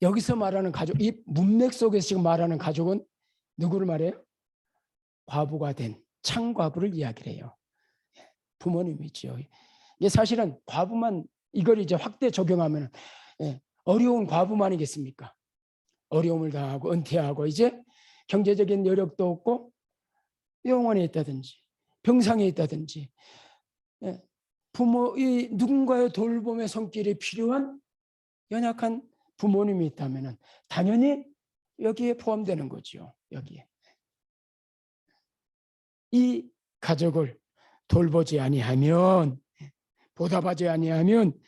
여기서 말하는 가족, 이 문맥 속에서 지금 말하는 가족은 누구를 말해요? 과부가 된 창과부를 이야기를 해요. 부모님이죠. 이게 사실은 과부만 이걸 이제 확대 적용하면 어려운 과부만이겠습니까? 어려움을 당하고 은퇴하고 이제 경제적인 여력도 없고 병원에 있다든지 병상에 있다든지 부모의 누군가의 돌봄의 손길이 필요한 연약한 부모님이 있다면 당연히 여기에 포함되는 거죠. 여기에. 이 가족을 돌보지 아니하면, 보답하지 아니하면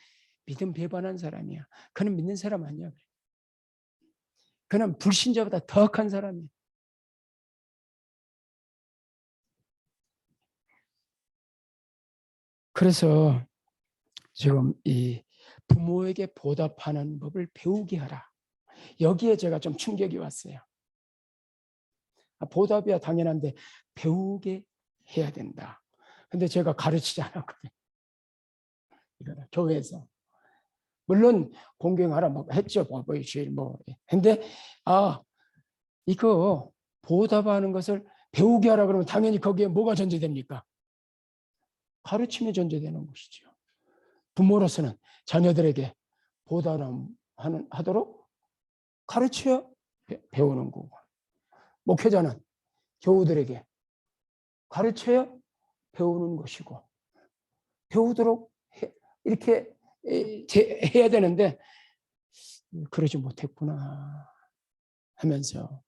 믿음 배반한 사람이야. 그는 믿는 사람 아니야. 그는 불신자보다 더 악한 사람이야. 그래서 지금 이 부모에게 보답하는 법을 배우게 하라. 여기에 제가 좀 충격이 왔어요. 보답이야 당연한데 배우게 해야 된다. 근데 제가 가르치지 않았거든요. 교회에서. 물론 공경하라 뭐 했죠. 주일 뭐. 근데 이거 보답하는 것을 배우게 하라 그러면 당연히 거기에 뭐가 전제됩니까? 가르침이 전제되는 것이죠. 부모로서는 자녀들에게 보답하도록 가르쳐 배우는 거고, 목회자는 교우들에게 가르쳐야 배우는 것이고, 배우도록 이렇게 해야 되는데 그러지 못했구나 하면서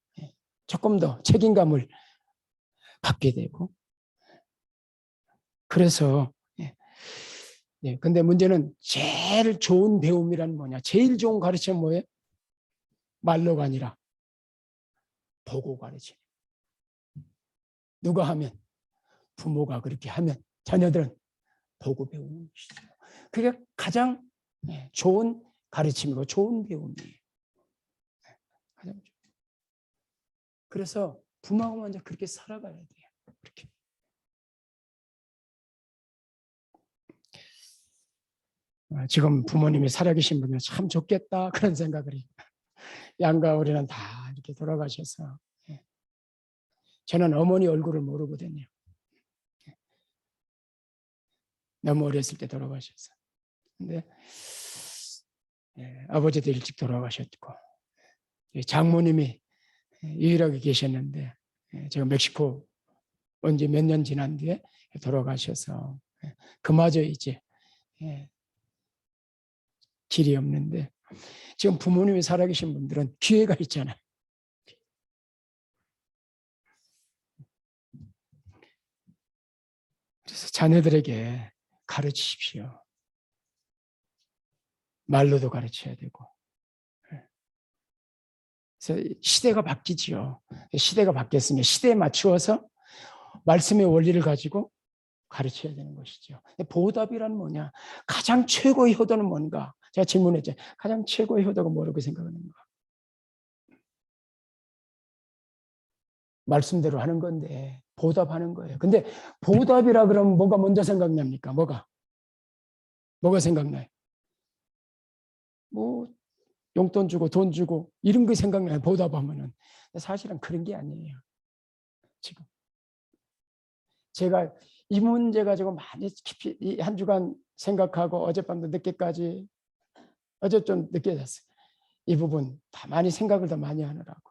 조금 더 책임감을 갖게 되고, 그래서 네, 근데 문제는 제일 좋은 배움이란 뭐냐? 제일 좋은 가르침은 뭐예요? 말로가 아니라 보고 가르치는. 누가 하면? 부모가 그렇게 하면 자녀들은 보고 배우는 것이죠. 그게 가장 좋은 가르침이고 좋은 배움이에요. 그래서 부모가 먼저 그렇게 살아가야 돼요. 그렇게. 지금 부모님이 살아계신 분은 참 좋겠다 그런 생각을 해요. 양가 어리는 다 이렇게 돌아가셔서 저는 어머니 얼굴을 모르거든요. 너무 어렸을 때 돌아가셔서. 근데 아버지도 일찍 돌아가셨고 장모님이 유일하게 계셨는데 제가 멕시코 온 지 몇 년 지난 뒤에 돌아가셔서 그마저 이제 길이 없는데 지금 부모님이 살아계신 분들은 기회가 있잖아요. 그래서 자녀들에게 가르치십시오. 말로도 가르쳐야 되고. 그래서 시대가 바뀌지요. 시대가 바뀌었으면 시대에 맞추어서 말씀의 원리를 가지고 가르쳐야 되는 것이죠. 보답이란 뭐냐? 가장 최고의 효도는 뭔가? 제가 질문했죠. 가장 최고의 효도가 뭐라고 생각하는가? 말씀대로 하는 건데 보답하는 거예요. 근데 보답이라 그러면 뭐가 먼저 생각납니까? 뭐가 생각나요? 뭐 용돈 주고 돈 주고 이런 게 생각나요. 보답하면은. 사실은 그런 게 아니에요. 지금 제가 이 문제 가지고 많이 깊이 한 주간 생각하고 어젯밤도 늦게까지 어제 좀 늦게 잤어요. 이 부분 다 많이 생각을 더 많이 하느라고.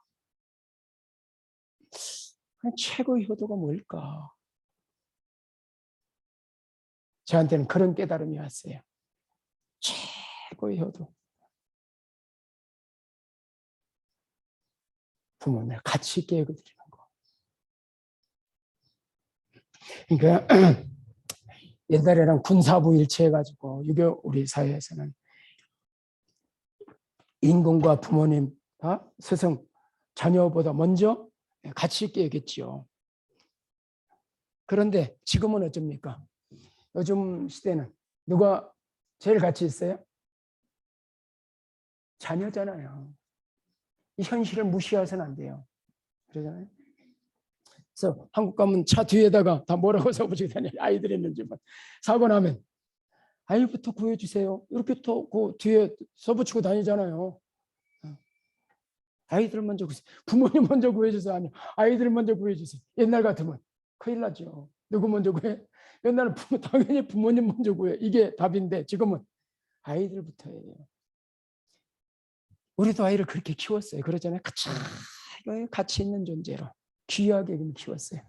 최고의 효도가 뭘까? 저한테는 그런 깨달음이 왔어요. 최고의 효도. 부모님을 같이 있게 해드리는 거. 그러니까 옛날에는 군사부 일체해가지고 유교 우리 사회에서는 임금과 부모님과 스승, 자녀보다 먼저 같이 있게 해겠지요. 그런데 지금은 어쩝니까? 요즘 시대는 누가 제일 같이 있어요? 자녀잖아요. 이 현실을 무시해서는 안 돼요. 그러잖아요. 그래서 한국 가면 차 뒤에다가 다 뭐라고 써붙이고 다녀요. 아이들이 있는 집은. 사고 나면 아이부터 구해주세요. 이렇게 또 그 뒤에 써붙이고 다니잖아요. 아이들 먼저 구해주세요. 부모님 먼저 구해주세요. 아니, 아이들 먼저 구해주세요. 옛날 같으면 큰일 나죠. 누구 먼저 구해? 옛날은 당연히 부모님 먼저 구해. 이게 답인데 지금은 아이들부터 해요. 우리도 아이를 그렇게 키웠어요. 그러잖아요. 같이 있는 존재로 귀하게 키웠어요.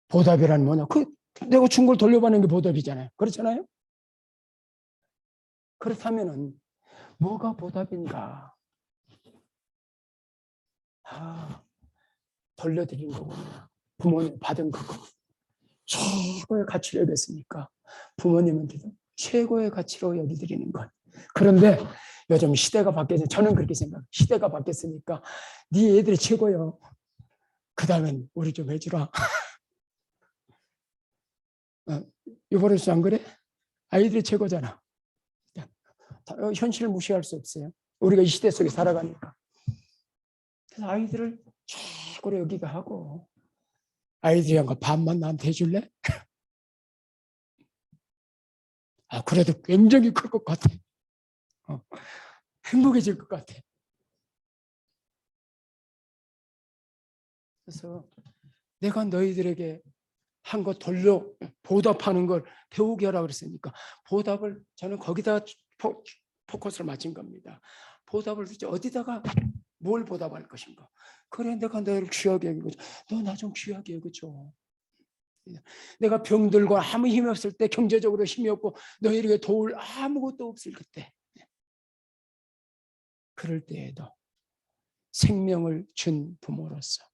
보답이란 뭐냐? 내가 준 걸 돌려받는 게 보답이잖아요. 그렇잖아요. 그렇다면은 뭐가 보답인가? 돌려드린 거구나. 부모님 받은 그거. 최고의 가치로 여겼으니까 부모님한테도 최고의 가치로 여기드리는 것. 그런데 요즘 시대가 바뀌어서 저는 그렇게 생각해요. 시대가 바뀌었으니까 네 애들이 최고요. 그 다음엔 우리 좀 해주라. 이번에도 안 그래? 아이들이 최고잖아. 현실을 무시할 수 없어요. 우리가 이 시대 속에 살아가니까. 그래서 아이들을 최고로 여기가 하고 아이들이 한 거 밥만 나한테 해줄래? 그래도 굉장히 클 것 같아. 행복해질 것 같아. 그래서 내가 너희들에게 한 거 돌려 보답하는 걸 배우게 하라 그랬으니까 보답을 저는 거기다 포커스를 맞춘 겁니다. 보답을 어디다가 뭘 보답할 것인가. 그래 내가 너를 귀하게 여기고 너 나 좀 귀하게 여기죠. 내가 병들고 아무 힘이 없을 때 경제적으로 힘이 없고 너희에게 도울 아무것도 없을 그때 그럴 때에도 생명을 준 부모로서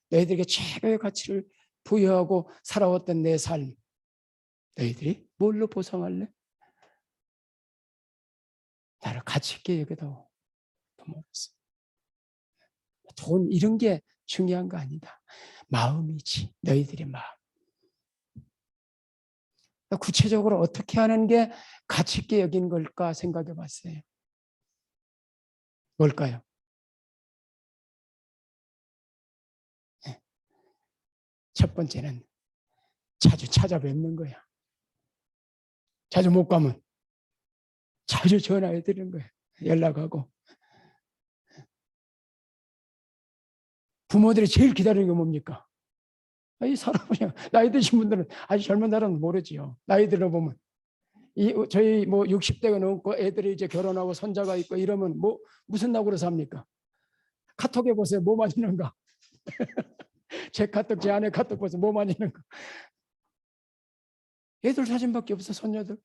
너희들에게 최고의 가치를 부여하고 살아왔던 내 삶 너희들이 뭘로 보상할래? 나를 가치 있게 여겨도 부모로서. 돈 이런 게 중요한 거 아니다. 마음이지. 너희들의 마음. 구체적으로 어떻게 하는 게 가치 있게 여기는 걸까 생각해 봤어요. 뭘까요? 첫 번째는 자주 찾아뵙는 거야. 자주 못 가면 자주 전화해 드리는 거야. 연락하고. 부모들이 제일 기다리는 게 뭡니까? 이 사람 그냥 나이 드신 분들은 아주 젊은 사람은 모르지요. 나이 들어보면 저희 뭐 60대가 넘고 애들이 이제 결혼하고 손자가 있고 이러면 뭐 무슨 낙으로 삽니까? 카톡에 보세요. 뭐 맞는가? 제 카톡, 제 아내 카톡 보세요. 뭐 맞는가? 애들 사진밖에 없어. 손녀들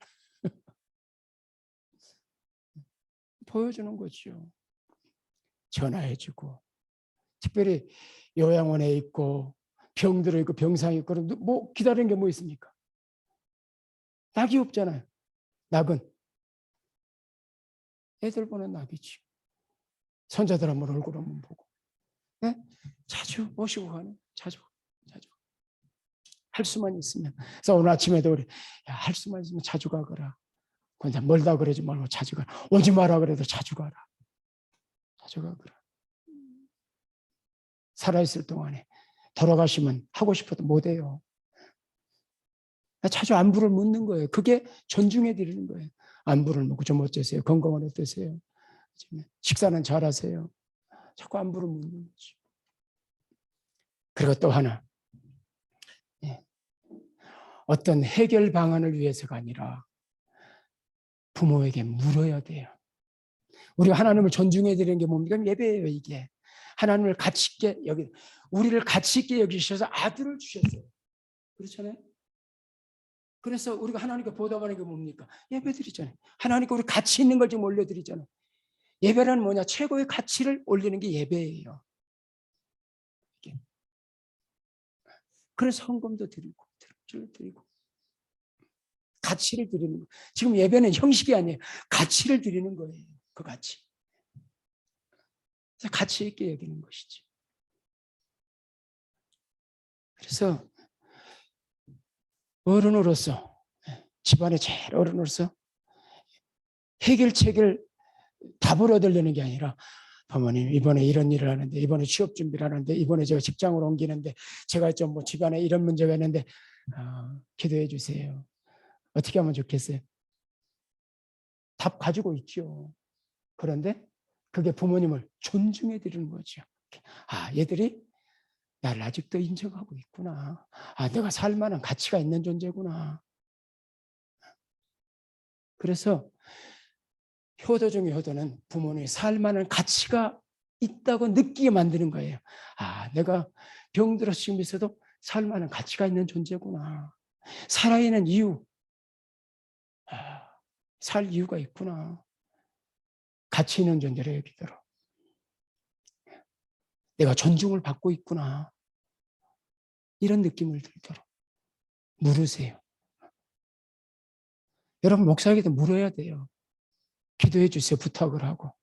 보여주는 거죠. 전화해주고 특별히 요양원에 있고 병들어 있고 병상이 있고 뭐 기다리는 게 뭐 있습니까? 낙이 없잖아요. 낙은 애들 보는 낙이지. 손자들 한번 얼굴 한번 보고. 네? 자주 모시고 가는 자주 할 수만 있으면. 그래서 오늘 아침에도 우리 할 수만 있으면 자주 가거라. 그냥 멀다 그러지 말고 자주 가라. 오지 마라 그래도 자주 가라. 자주 가거라. 살아있을 동안에 돌아가시면 하고 싶어도 못해요. 자주 안부를 묻는 거예요. 그게 존중해 드리는 거예요. 안부를 묻고 좀 어떠세요? 건강은 어떠세요? 식사는 잘하세요? 자꾸 안부를 묻는 거죠. 그리고 또 하나, 어떤 해결 방안을 위해서가 아니라 부모에게 물어야 돼요. 우리가 하나님을 존중해 드리는 게 뭡니까? 예배예요, 이게. 하나님을 가치 있게 우리를 가치 있게 여기셔서 아들을 주셨어요. 그렇잖아요? 그래서 우리가 하나님께 보답하는 게 뭡니까? 예배 드리잖아요. 하나님께 우리 가치 있는 걸 지금 올려드리잖아요. 예배는 뭐냐? 최고의 가치를 올리는 게 예배예요. 그래서 헌금도 드리고 가치를 드리는 거. 지금 예배는 형식이 아니에요. 가치를 드리는 거예요. 그 가치. 그래서 가치 있게 여기는 것이죠. 그래서 어른으로서, 집안의 제일 어른으로서 해결책을 답을 얻으려는 게 아니라, 부모님 이번에 이런 일을 하는데, 이번에 취업 준비를 하는데, 이번에 제가 직장을 옮기는데, 제가 좀 뭐 집안에 이런 문제가 있는데 기도해 주세요. 어떻게 하면 좋겠어요? 답 가지고 있죠. 그런데 그게 부모님을 존중해 드리는 거죠. 얘들이 나를 아직도 인정하고 있구나. 내가 살 만한 가치가 있는 존재구나. 그래서 효도 중의 효도는 부모님이 살 만한 가치가 있다고 느끼게 만드는 거예요. 내가 병들어 지금 있어도 살 만한 가치가 있는 존재구나. 살아있는 이유, 살 이유가 있구나. 가치 있는 존재로 여기도록. 내가 존중을 받고 있구나. 이런 느낌을 들도록 물으세요. 여러분 목사에게도 물어야 돼요. 기도해 주세요. 부탁을 하고.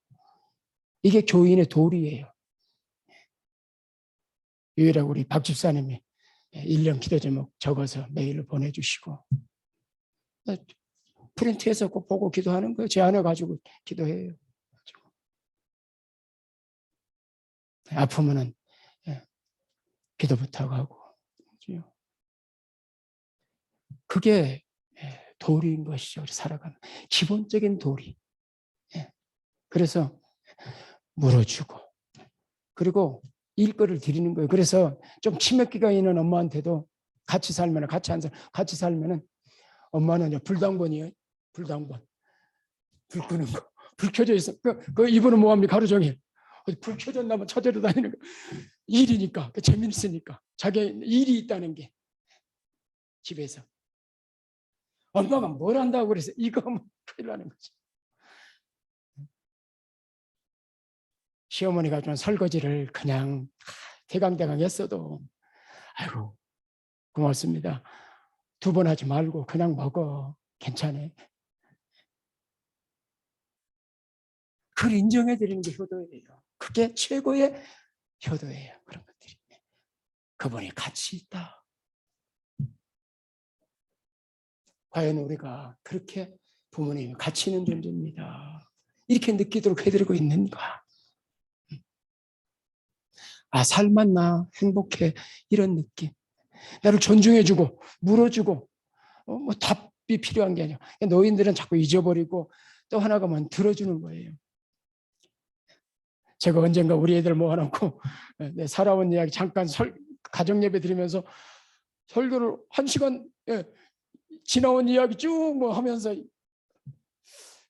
이게 교인의 도리예요. 유일하게 우리 박 집사님이 1년 기도 제목 적어서 메일로 보내주시고 프린트해서 꼭 보고 기도하는 거예요. 제 안에 가지고 기도해요. 아프면은 기도 부탁하고. 그게 도리인 것이죠. 우리 살아가는 기본적인 도리. 그래서 물어주고 그리고 일거를 드리는 거예요. 그래서 좀 치맥기가 있는 엄마한테도 같이 살면 같이 살면은 엄마는 불당번이에요. 불당번. 불 끄는 거. 불 켜져 있어. 그 이분은 뭐합니까? 하루 종일. 불 켜졌나면 찾으러 다니는 거. 일이니까. 재밌으니까. 자기 일이 있다는 게. 집에서. 엄마가 뭘 한다고 그래서 이거 하면 큰일 나는 거지. 시어머니가 좀 설거지를 그냥 대강대강 했어도 아이고 고맙습니다. 두 번 하지 말고 그냥 먹어. 괜찮아. 그걸 인정해 드리는 게 효도예요. 그게 최고의 효도예요. 그런 것들이. 그분이 가치 있다. 과연 우리가 그렇게 부모님이 가치 있는 존재입니다. 이렇게 느끼도록 해드리고 있는가? 아, 살맛나, 행복해. 이런 느낌. 나를 존중해주고, 물어주고, 뭐 답이 필요한 게 아니야. 노인들은 자꾸 잊어버리고 또 하나가 뭐 들어주는 거예요. 제가 언젠가 우리 애들 모아놓고 살아온 이야기 잠깐 가정 예배 드리면서 설교를 1시간 지나온 이야기 쭉 뭐 하면서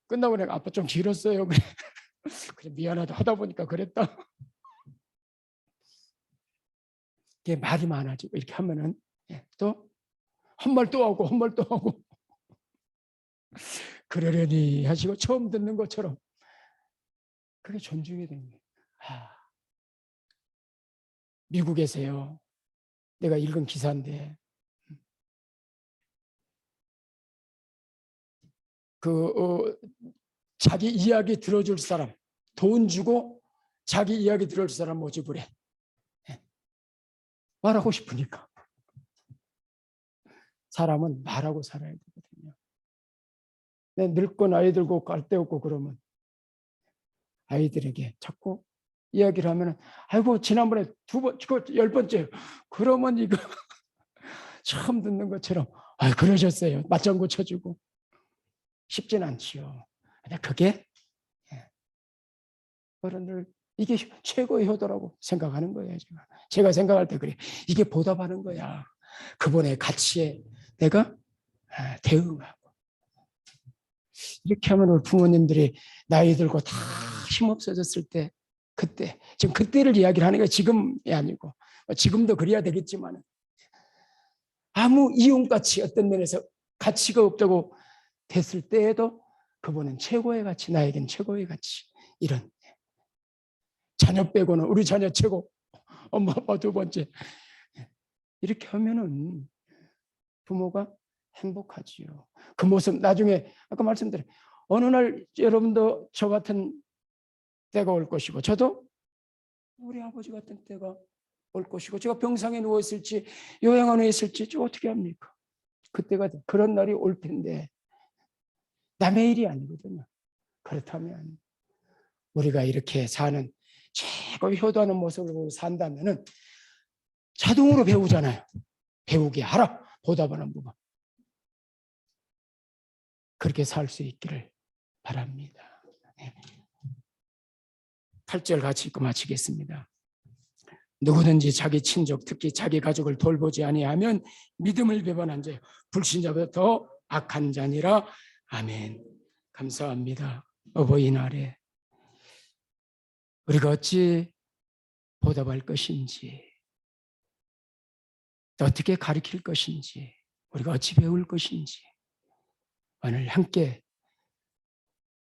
끝나고 내가 아빠 좀 길었어요. 그래 미안하다 하다 보니까 그랬다. 이게 말이 많아지고 이렇게 하면은 또 헛말 또 하고 헛말 또 하고 그러려니 하시고 처음 듣는 것처럼 그게 존중이 됩니다. 미국에서요. 내가 읽은 기사인데 자기 이야기 들어줄 사람 돈 주고 자기 이야기 들어줄 사람 모집을 해. 말하고 싶으니까. 사람은 말하고 살아야 되거든요. 늙고 나이 들고 깔데 없고 그러면 아이들에게 자꾸 이야기를 하면 아이고 지난번에 2번, 10번째 그러면 이거 처음 듣는 것처럼 아 그러셨어요. 맞장구 쳐주고 쉽진 않지요. 근데 그게 어른들 이게 최고의 효도라고 생각하는 거예요. 제가 생각할 때 그래. 이게 보답하는 거야. 그분의 가치에 내가 대응하고. 이렇게 하면 우리 부모님들이 나이 들고 다 힘없어졌을 때 그때 지금 그때를 이야기를 하는 거예요. 지금이 아니고 지금도 그래야 되겠지만 아무 이용가치 어떤 면에서 가치가 없다고 됐을 때에도 그분은 최고의 가치, 나에겐 최고의 가치. 이런 자녀 빼고는 우리 자녀 최고, 엄마 아빠 2번째. 이렇게 하면은 부모가 행복하지요. 그 모습 나중에 아까 말씀드린 어느 날 여러분도 저 같은 때가 올 것이고 저도 우리 아버지 같은 때가 올 것이고 제가 병상에 누워 있을지 요양원에 있을지 어떻게 합니까? 그때가 그런 날이 올 텐데 남의 일이 아니거든요. 그렇다면 우리가 이렇게 사는 최고의 효도하는 모습을 산다면은 자동으로 배우잖아요. 배우게 하라. 보답하는 부분. 그렇게 살 수 있기를 바랍니다. 8절 같이 읽고 마치겠습니다. 누구든지 자기 친족 특히 자기 가족을 돌보지 아니하면 믿음을 배반한 자요 불신자보다 더 악한 자니라. 아멘. 감사합니다. 어버이날에 우리가 어찌 보답할 것인지 어떻게 가르칠 것인지 우리가 어찌 배울 것인지 오늘 함께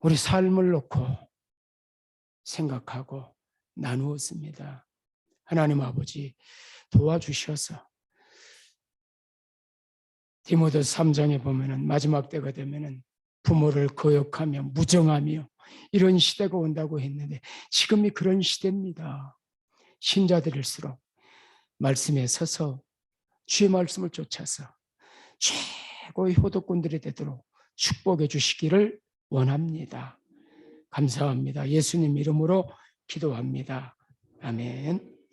우리 삶을 놓고 생각하고 나누었습니다. 하나님 아버지 도와주셔서 디모데서 3장에 보면은 마지막 때가 되면은 부모를 거역하며 무정하며 이런 시대가 온다고 했는데 지금이 그런 시대입니다. 신자들일수록 말씀에 서서 주의 말씀을 쫓아서 최고의 효도꾼들이 되도록 축복해 주시기를 원합니다. 감사합니다. 예수님 이름으로 기도합니다. 아멘.